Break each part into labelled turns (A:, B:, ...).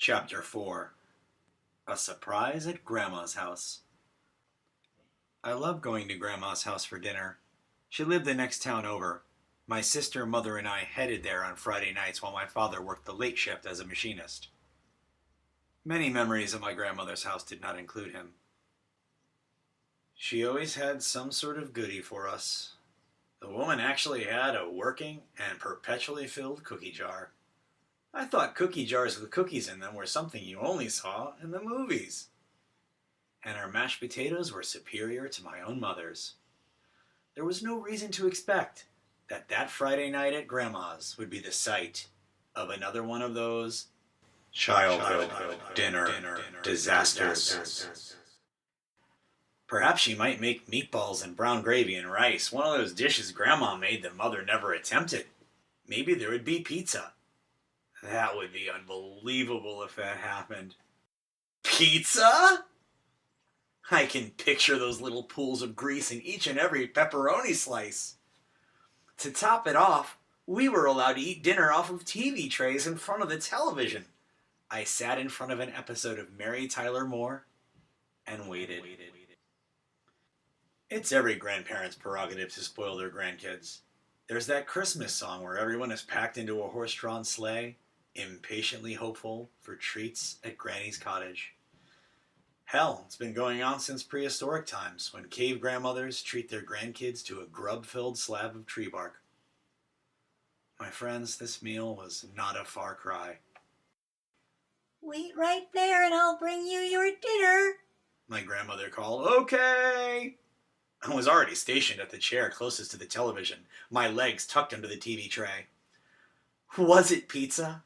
A: Chapter 4. A Surprise at Grandma's House. I loved going to Grandma's house for dinner. She lived the next town over. My sister, mother, and I headed there on Friday nights while my father worked the late shift as a machinist. Many memories of my grandmother's house did not include him. She always had some sort of goodie for us. The woman actually had a working and perpetually filled cookie jar. I thought cookie jars with cookies in them were something you only saw in the movies. And her mashed potatoes were superior to my own mother's. There was no reason to expect that Friday night at Grandma's would be the site of another one of those childhood dinner disasters. Perhaps she might make meatballs and brown gravy and rice, one of those dishes Grandma made that Mother never attempted. Maybe there would be pizza. That would be unbelievable if that happened. Pizza? I can picture those little pools of grease in each and every pepperoni slice. To top it off, we were allowed to eat dinner off of TV trays in front of the television. I sat in front of an episode of Mary Tyler Moore and waited. It's every grandparent's prerogative to spoil their grandkids. There's that Christmas song where everyone is packed into a horse-drawn sleigh, impatiently hopeful for treats at Granny's cottage. Hell, it's been going on since prehistoric times, when cave grandmothers treat their grandkids to a grub-filled slab of tree bark. My friends, this meal was not a far cry.
B: "Wait right there and I'll bring you your dinner,"
A: my grandmother called. Okay! I was already stationed at the chair closest to the television, my legs tucked under the TV tray. Was it pizza?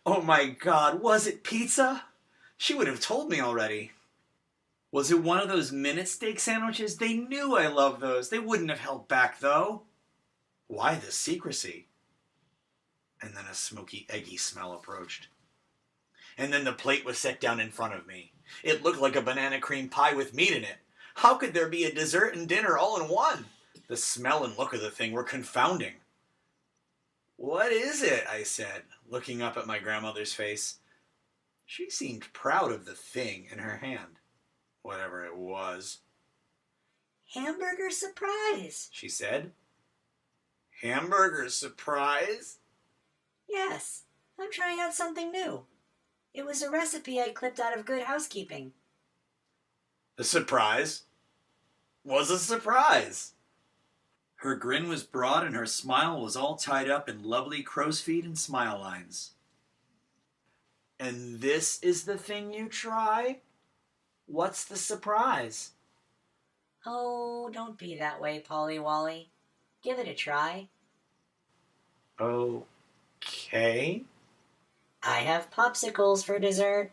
A: Oh my God, was it pizza? She would have told me already. Was it one of those minute steak sandwiches? They knew I loved those. They wouldn't have held back, though. Why the secrecy? And then a smoky, eggy smell approached. And then the plate was set down in front of me. It looked like a banana cream pie with meat in it. How could there be a dessert and dinner all in one? The smell and look of the thing were confounding. What is it? I said, looking up at my grandmother's face. She seemed proud of the thing in her hand, whatever it was.
B: "Hamburger surprise,"
A: she said. Hamburger surprise?
B: "Yes, I'm trying out something new. It was a recipe I clipped out of Good Housekeeping."
A: The surprise was a surprise. Her grin was broad and her smile was all tied up in lovely crow's feet and smile lines. And this is the thing you try? What's the surprise?
B: "Oh, don't be that way, Polly Wolly. Give it a try."
A: Okay.
B: "I have popsicles for dessert."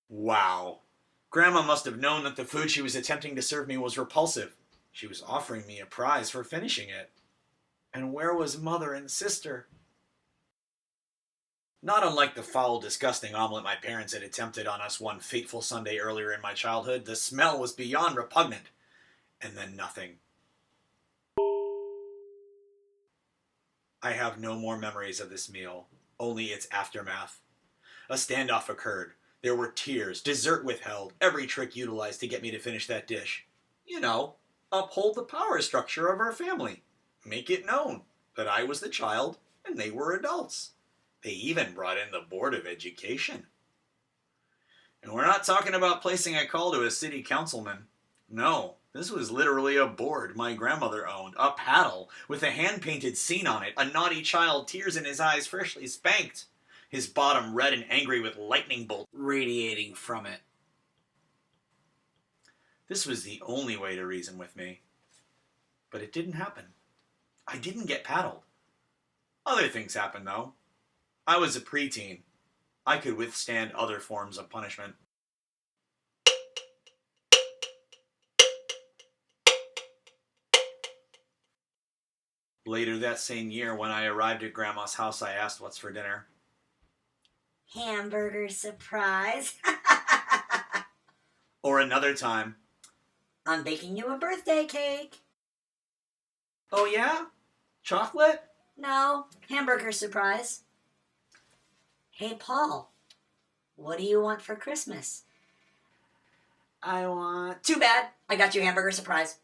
A: Wow. Grandma must have known that the food she was attempting to serve me was repulsive. She was offering me a prize for finishing it. And where was Mother and sister? Not unlike the foul, disgusting omelet my parents had attempted on us one fateful Sunday earlier in my childhood, the smell was beyond repugnant. And then nothing. I have no more memories of this meal, only its aftermath. A standoff occurred. There were tears, dessert withheld, every trick utilized to get me to finish that dish. You know, uphold the power structure of our family. Make it known that I was the child and they were adults. They even brought in the Board of Education. And we're not talking about placing a call to a city councilman. No, this was literally a board my grandmother owned, a paddle with a hand-painted scene on it, a naughty child, tears in his eyes, freshly spanked, his bottom red and angry with lightning bolts radiating from it. This was the only way to reason with me. But it didn't happen. I didn't get paddled. Other things happened, though. I was a preteen. I could withstand other forms of punishment. Later that same year, when I arrived at Grandma's house, I asked what's for dinner.
B: "Hamburger surprise."
A: Or another time,
B: "I'm baking you a birthday cake."
A: "Oh yeah? Chocolate?"
B: "No, hamburger surprise." "Hey, Paul, What do you want for Christmas?
A: I want...
B: Too bad. I got you a hamburger surprise.